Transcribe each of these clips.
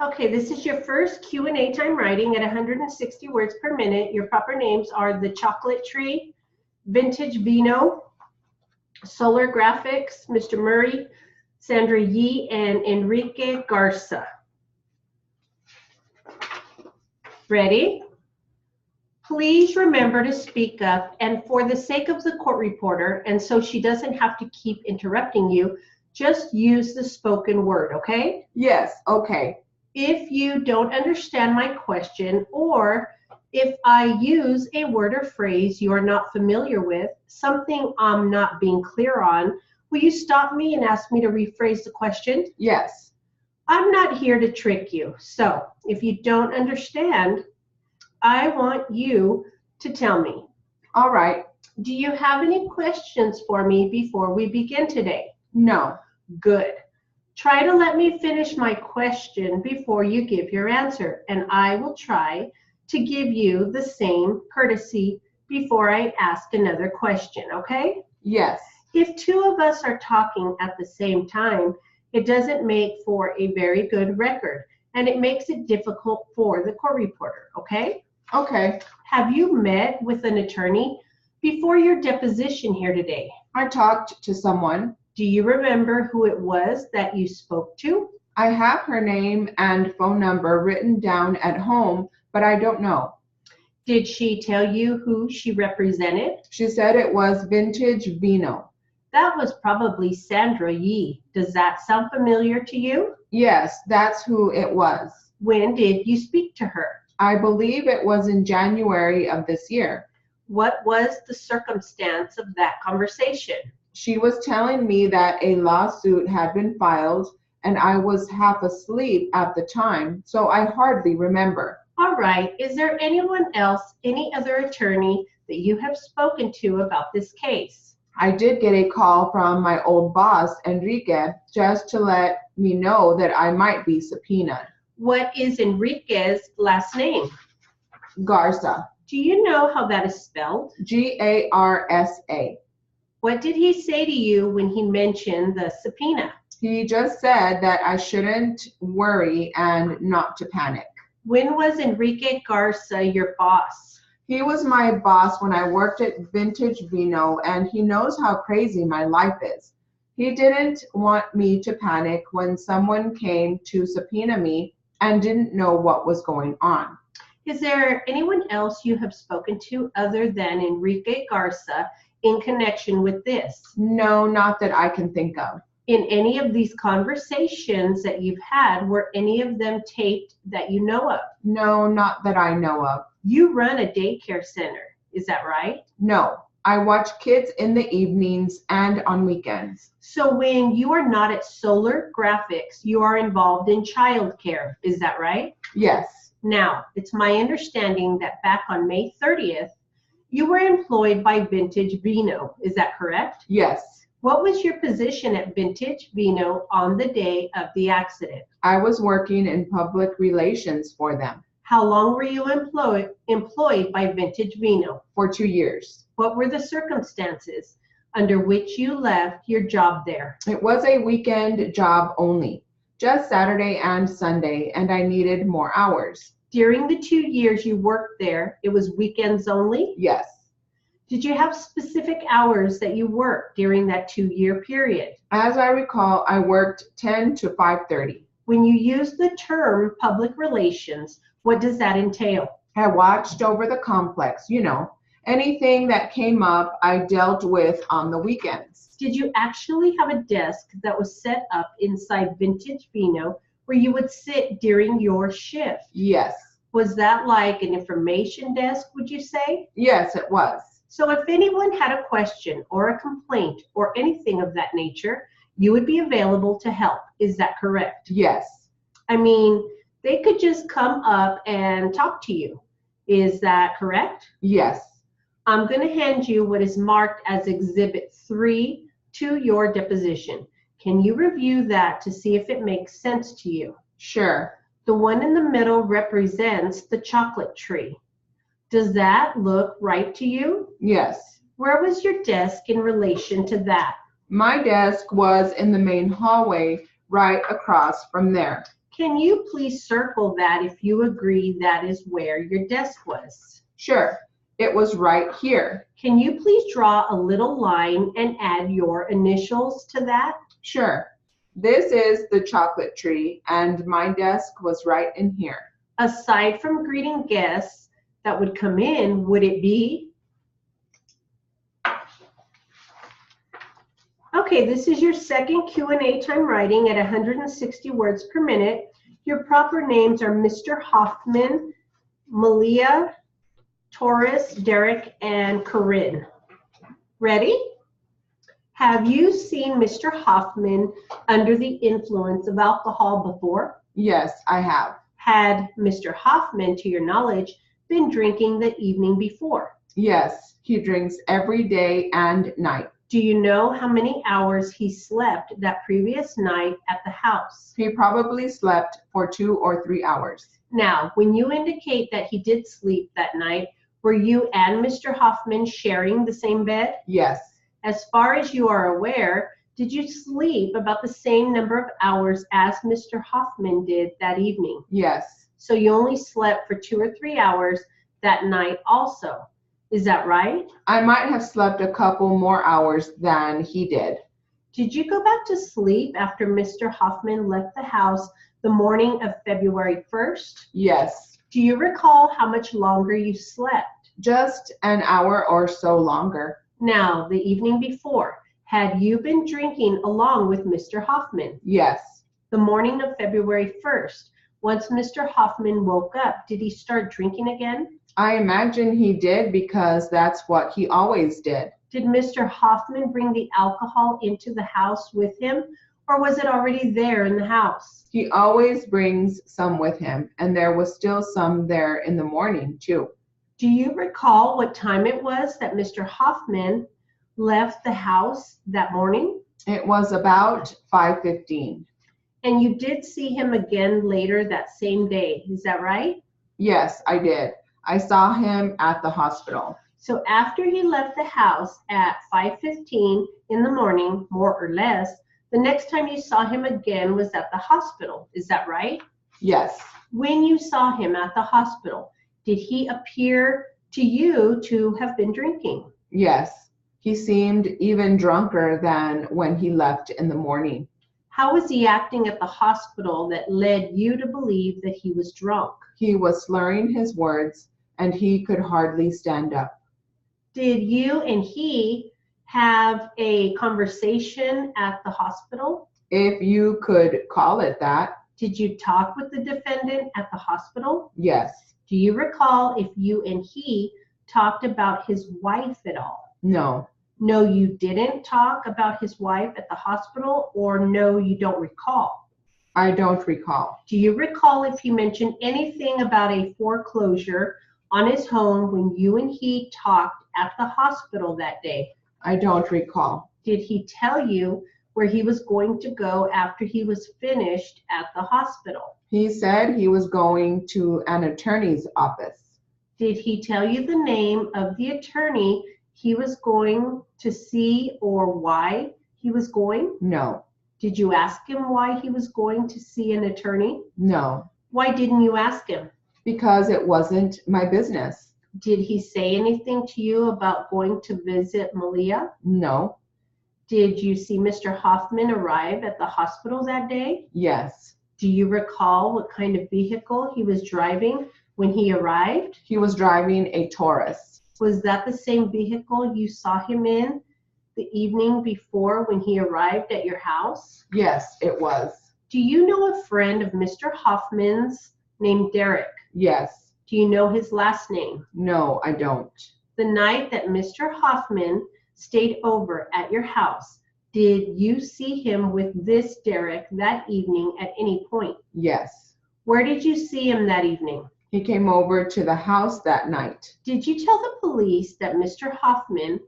Okay, this is your first Q&A time writing at 160 words per minute. Your proper names are The Chocolate Tree, Vintage Vino, Solar Graphics, Mr. Murray, Sandra Yee, and Enrique Garza. Ready? Please remember to speak up, and for the sake of the court reporter, and so she doesn't have to keep interrupting you, just use the spoken word, okay? Yes, okay. If you don't understand my question, or if I use a word or phrase you're not familiar with, something I'm not being clear on, will you stop me and ask me to rephrase the question? Yes. I'm not here to trick you. So if you don't understand, I want you to tell me. All right. Do you have any questions for me before we begin today? No. Good. Try to let me finish my question before you give your answer, and I will try to give you the same courtesy before I ask another question, okay? Yes. If two of us are talking at the same time, it doesn't make for a very good record, and it makes it difficult for the court reporter, okay? Okay. Have you met with an attorney before your deposition here today? I talked to someone. Do you remember who it was that you spoke to? I have her name and phone number written down at home, but I don't know. Did she tell you who she represented? She said it was Vintage Vino. That was probably Sandra Yee. Does that sound familiar to you? Yes, that's who it was. When did you speak to her? I believe it was in January of this year. What was the circumstance of that conversation? She was telling me that a lawsuit had been filed, and I was half asleep at the time, so I hardly remember. All right. Is there anyone else, any other attorney that you have spoken to about this case? I did get a call from my old boss, Enrique, just to let me know that I might be subpoenaed. What is Enrique's last name? Garza. Do you know how that is spelled? Garsa. What did he say to you when he mentioned the subpoena? He just said that I shouldn't worry and not to panic. When was Enrique Garza your boss? He was my boss when I worked at Vintage Vino, and he knows how crazy my life is. He didn't want me to panic when someone came to subpoena me and didn't know what was going on. Is there anyone else you have spoken to other than Enrique Garza in connection with this? No, not that I can think of. In any of these conversations that you've had, were any of them taped that you know of? No, not that I know of. You run a daycare center, is that right? No, I watch kids in the evenings and on weekends. So when you are not at Solar Graphics, you are involved in childcare, is that right? Yes. Now, it's my understanding that back on May 30th, you were employed by Vintage Vino, is that correct? Yes. What was your position at Vintage Vino on the day of the accident? I was working in public relations for them. How long were you employed by Vintage Vino? For 2 years. What were the circumstances under which you left your job there? It was a weekend job only, just Saturday and Sunday, and I needed more hours. During the 2 years you worked there, it was weekends only? Yes. Did you have specific hours that you worked during that 2-year period? As I recall, I worked 10 to 5:30. When you use the term public relations, what does that entail? I watched over the complex, anything that came up, I dealt with on the weekends. Did you actually have a desk that was set up inside Vintage Vino where you would sit during your shift? Yes. Was that like an information desk, would you say? Yes, it was. So if anyone had a question or a complaint or anything of that nature, you would be available to help. Is that correct? Yes. I mean, they could just come up and talk to you. Is that correct? Yes. I'm going to hand you what is marked as Exhibit 3 to your deposition. Can you review that to see if it makes sense to you? Sure. The one in the middle represents the chocolate tree. Does that look right to you? Yes. Where was your desk in relation to that? My desk was in the main hallway right across from there. Can you please circle that if you agree that is where your desk was? Sure, it was right here. Can you please draw a little line and add your initials to that? Sure, this is the chocolate tree, and my desk was right in here. Aside from greeting guests that would come in, would it be? Okay, this is your second Q&A time writing at 160 words per minute. Your proper names are Mr. Hoffman, Malia, Taurus, Derek, and Corinne. Ready? Have you seen Mr. Hoffman under the influence of alcohol before? Yes, I have. Had Mr. Hoffman, to your knowledge, been drinking the evening before? Yes, he drinks every day and night. Do you know how many hours he slept that previous night at the house? He probably slept for 2 or 3 hours. Now, when you indicate that he did sleep that night, were you and Mr. Hoffman sharing the same bed? Yes. As far as you are aware, did you sleep about the same number of hours as Mr. Hoffman did that evening? Yes. So you only slept for 2 or 3 hours that night also. Is that right? I might have slept a couple more hours than he did. Did you go back to sleep after Mr. Hoffman left the house the morning of February 1st? Yes. Do you recall how much longer you slept? Just an hour or so longer. Now, the evening before, had you been drinking along with Mr. Hoffman? Yes. The morning of February 1st, once Mr. Hoffman woke up, did he start drinking again? I imagine he did because that's what he always did. Did Mr. Hoffman bring the alcohol into the house with him, or was it already there in the house? He always brings some with him, and there was still some there in the morning, too. Do you recall what time it was that Mr. Hoffman left the house that morning? It was about 5:15. And you did see him again later that same day, is that right? Yes, I did. I saw him at the hospital. So after he left the house at 5:15 in the morning, more or less, the next time you saw him again was at the hospital, is that right? Yes. When you saw him at the hospital, did he appear to you to have been drinking? Yes. He seemed even drunker than when he left in the morning. How was he acting at the hospital that led you to believe that he was drunk? He was slurring his words, and he could hardly stand up. Did you and he have a conversation at the hospital? If you could call it that. Did you talk with the defendant at the hospital? Yes. Do you recall if you and he talked about his wife at all? No. No, you didn't talk about his wife at the hospital, or no, you don't recall? I don't recall. Do you recall if he mentioned anything about a foreclosure on his home when you and he talked at the hospital that day? I don't recall. Did he tell you where he was going to go after he was finished at the hospital? He said he was going to an attorney's office. Did he tell you the name of the attorney he was going to see or why he was going? No. Did you ask him why he was going to see an attorney? No. Why didn't you ask him? Because it wasn't my business. Did he say anything to you about going to visit Malia? No. Did you see Mr. Hoffman arrive at the hospital that day? Yes. Do you recall what kind of vehicle he was driving when he arrived? He was driving a Taurus. Was that the same vehicle you saw him in the evening before when he arrived at your house? Yes, it was. Do you know a friend of Mr. Hoffman's named Derek? Yes. Do you know his last name? No, I don't. The night that Mr. Hoffman stayed over at your house, did you see him with this Derek that evening at any point? Yes. Where did you see him that evening? He came over to the house that night. Did you tell the police that Mr. Hoffman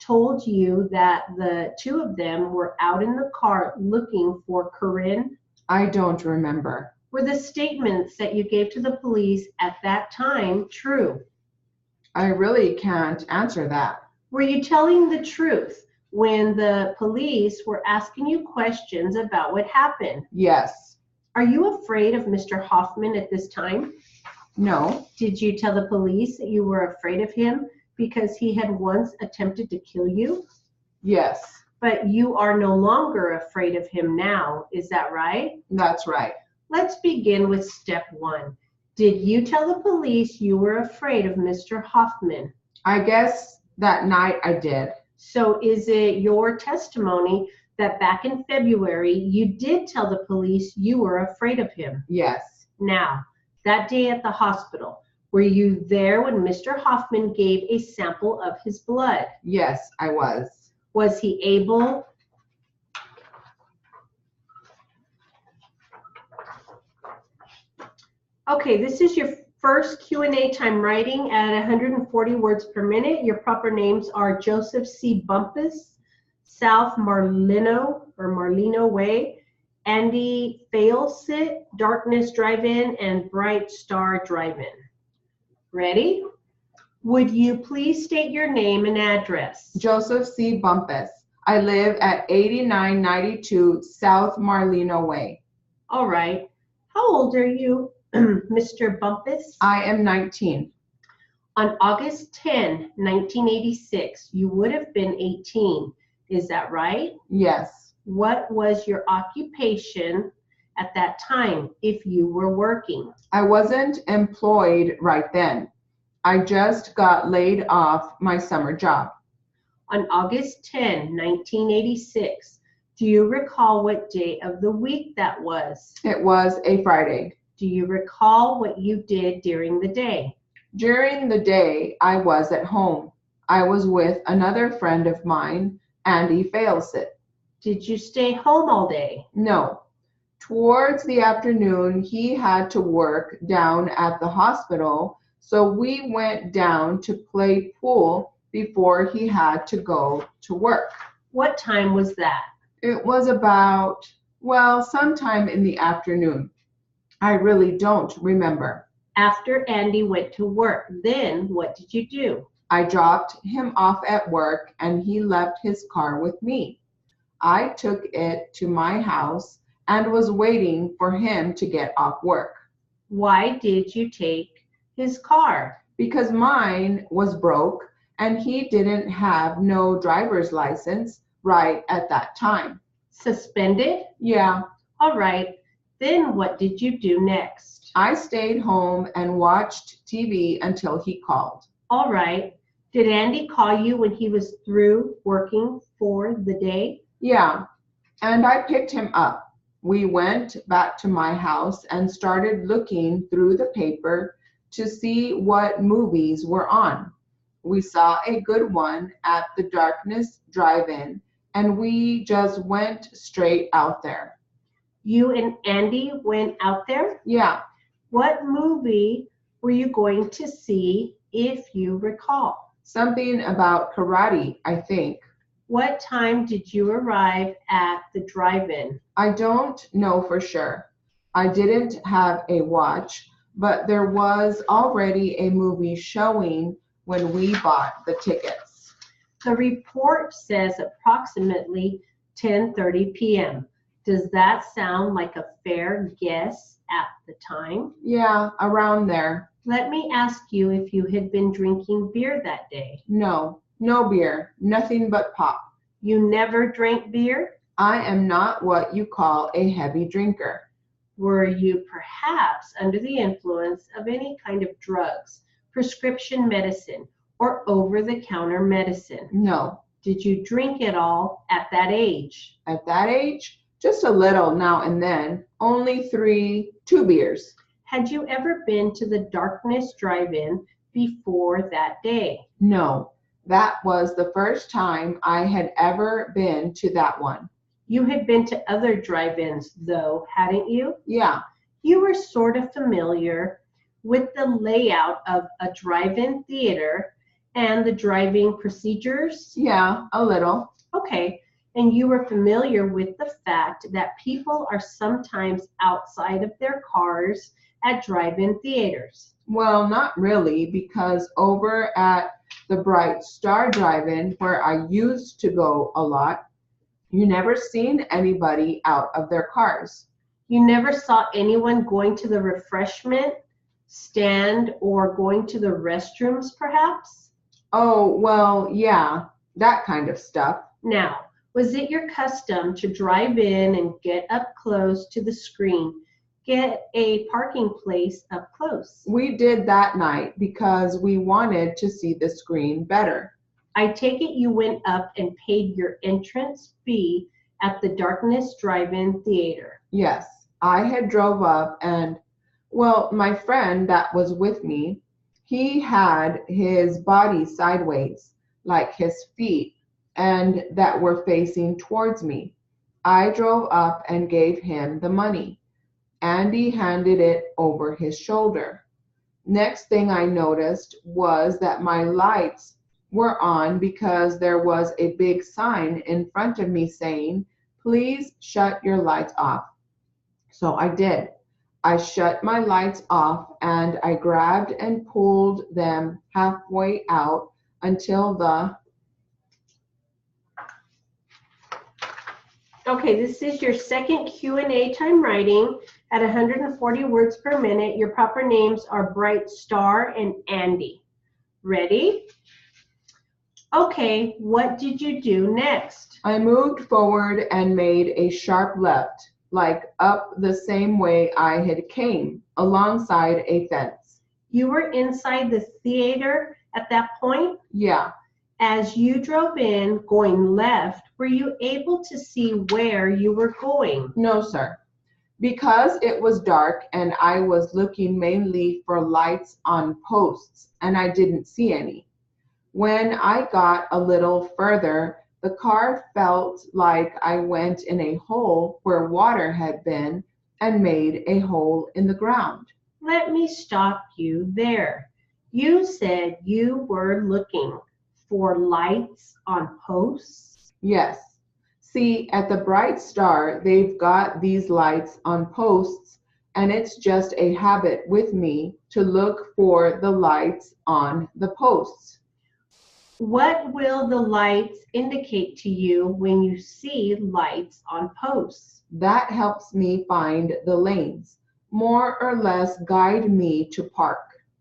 told you that the two of them were out in the car looking for Corinne? I don't remember. Were the statements that you gave to the police at that time true? I really can't answer that. Were you telling the truth when the police were asking you questions about what happened? Yes. Are you afraid of Mr. Hoffman at this time? No. Did you tell the police that you were afraid of him because he had once attempted to kill you? Yes. But you are no longer afraid of him now, is that right? That's right. Let's begin with step 1. Did you tell the police you were afraid of Mr. Hoffman? I guess that night I did. So is it your testimony that back in February you did tell the police you were afraid of him? Yes. Now, that day at the hospital, were you there when Mr. Hoffman gave a sample of his blood? Yes, I was. Was he able? Okay, this is your first Q&A time writing at 140 words per minute. Your proper names are Joseph C. Bumpus, South Marlino Way, Andy Failsit, Darkness Drive-In, and Bright Star Drive-In. Ready? Would you please state your name and address? Joseph C. Bumpus. I live at 8992 South Marlino Way. All right. How old are you, Mr. Bumpus? I am 19. On August 10, 1986, you would have been 18. Is that right? Yes. What was your occupation at that time if you were working? I wasn't employed right then. I just got laid off my summer job. On August 10, 1986, do you recall what day of the week that was? It was a Friday. Do you recall what you did during the day? During the day, I was at home. I was with another friend of mine, Andy Failsit. Did you stay home all day? No. Towards the afternoon, he had to work down at the hospital, so we went down to play pool before he had to go to work. What time was that? It was about, sometime in the afternoon. I really don't remember. After Andy went to work, then what did you do? I dropped him off at work and he left his car with me. I took it to my house and was waiting for him to get off work. Why did you take his car? Because mine was broke and he didn't have no driver's license right at that time. Suspended? Yeah. All right. Then what did you do next? I stayed home and watched TV until he called. All right. Did Andy call you when he was through working for the day? Yeah. And I picked him up. We went back to my house and started looking through the paper to see what movies were on. We saw a good one at the Darkness Drive-In, and we just went straight out there. You and Andy went out there? Yeah. What movie were you going to see, if you recall? Something about karate, I think. What time did you arrive at the drive-in? I don't know for sure. I didn't have a watch, but there was already a movie showing when we bought the tickets. The report says approximately 10:30 p.m. Does that sound like a fair guess at the time? Yeah, around there. Let me ask you if you had been drinking beer that day. No beer, nothing but pop. You never drank beer? I am not what you call a heavy drinker. Were you perhaps under the influence of any kind of drugs, prescription medicine, or over-the-counter medicine? No. Did you drink at all at that age? At that age? Just a little now and then. Only 2 beers. Had you ever been to the Darkness Drive-In before that day? No. That was the first time I had ever been to that one. You had been to other drive-ins, though, hadn't you? Yeah. You were sort of familiar with the layout of a drive-in theater and the driving procedures? Yeah, a little. Okay. And you were familiar with the fact that people are sometimes outside of their cars at drive-in theaters? Well, not really, because over at the Bright Star Drive-In, where I used to go a lot, you never seen anybody out of their cars. You never saw anyone going to the refreshment stand or going to the restrooms, perhaps? Oh, well, yeah, that kind of stuff. Now, was it your custom to drive in and get up close to the screen, get a parking place up close? We did that night because we wanted to see the screen better. I take it you went up and paid your entrance fee at the Darkness Drive-In Theater. Yes, I had drove up and, well, my friend that was with me, he had his body sideways, like his feet, and that were facing towards me. I drove up and gave him the money. Andy handed it over his shoulder. Next thing I noticed was that my lights were on because there was a big sign in front of me saying, "Please shut your lights off." So I did. I shut my lights off and I grabbed and pulled them halfway out until the... Okay, this is your second Q&A time writing at 140 words per minute. Your proper names are Bright Star and Andy. Ready? Okay, what did you do next? I moved forward and made a sharp left, like up the same way I had came, alongside a fence. You were inside the theater at that point? Yeah. As you drove in, going left, were you able to see where you were going? No, sir. Because it was dark and I was looking mainly for lights on posts and I didn't see any. When I got a little further, the car felt like I went in a hole where water had been and made a hole in the ground. Let me stop you there. You said you were looking for lights on posts? Yes. See, at the Bright Star, they've got these lights on posts, and it's just a habit with me to look for the lights on the posts. What will the lights indicate to you when you see lights on posts? That helps me find the lanes, more or less guide me to park.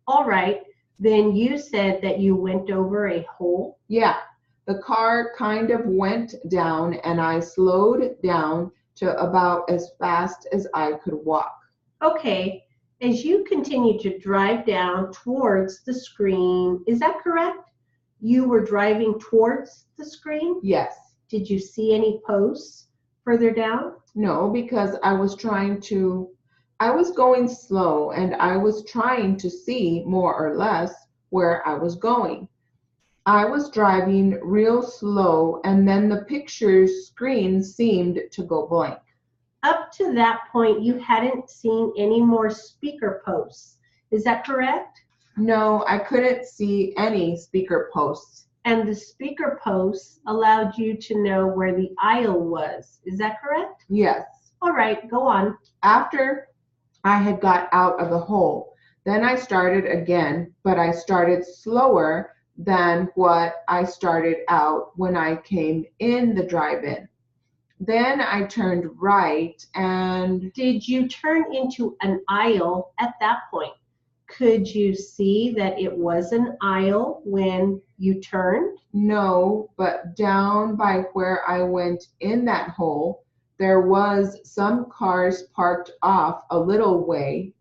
All right, then you said that you went over a hole? Yeah, the car kind of went down and I slowed down to about as fast as I could walk. Okay, as you continue to drive down towards the screen, is that correct? You were driving towards the screen? Yes. Did you see any posts further down? No, because I was going slow and I was trying to see more or less where I was going. I was driving real slow and then the picture screen seemed to go blank. Up to that point, you hadn't seen any more speaker posts. Is that correct? No, I couldn't see any speaker posts. And the speaker posts allowed you to know where the aisle was. Is that correct? Yes. All right, go on. After I had got out of the hole, then I started again, but I started slower than what I started out when I came in the drive-in. Then I turned right and... Did you turn into an aisle at that point? Could you see that it was an aisle when you turned? No, but down by where I went in that hole, there was some cars parked off a little way,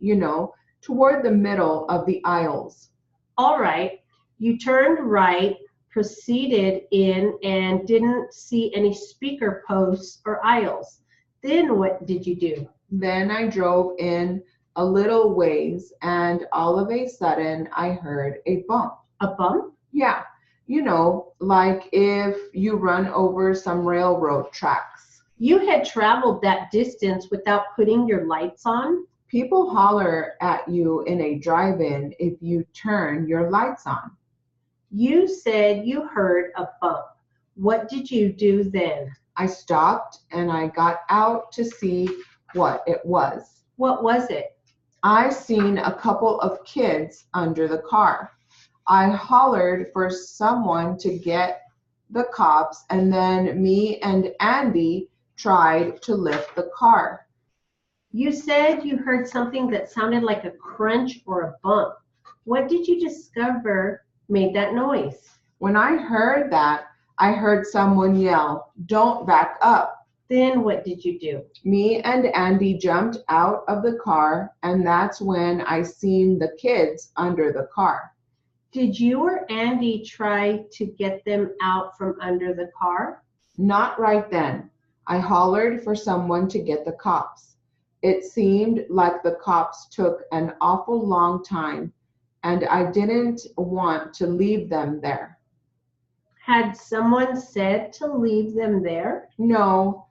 toward the middle of the aisles. All right, you turned right, proceeded in, and didn't see any speaker posts or aisles. Then what did you do? Then I drove in a little ways, and all of a sudden I heard a bump. A bump? Yeah, like if you run over some railroad tracks. You had traveled that distance without putting your lights on? People holler at you in a drive-in if you turn your lights on. You said you heard a bump. What did you do then? I stopped and I got out to see what it was. What was it? I seen a couple of kids under the car. I hollered for someone to get the cops, and then me and Andy tried to lift the car. You said you heard something that sounded like a crunch or a bump. What did you discover made that noise? When I heard that, I heard someone yell, "Don't back up." Then what did you do? Me and Andy jumped out of the car, and that's when I seen the kids under the car. Did you or Andy try to get them out from under the car? Not right then. I hollered for someone to get the cops. It seemed like the cops took an awful long time, and I didn't want to leave them there. Had someone said to leave them there? No,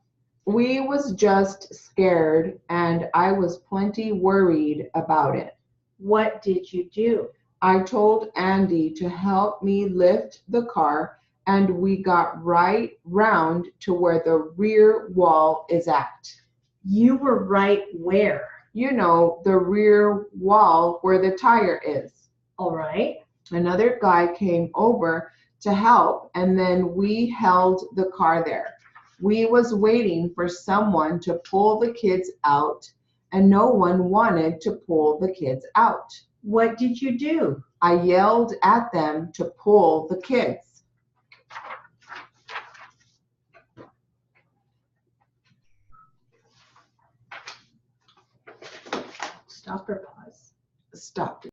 we was just scared, and I was plenty worried about it. What did you do? I told Andy to help me lift the car, and we got right round to where the rear wall is at. You were right where? You know, the rear wall where the tire is. All right. Another guy came over to help, and then we held the car there. We was waiting for someone to pull the kids out, and no one wanted to pull the kids out. What did you do? I yelled at them to pull the kids. Stop or pause? Stop.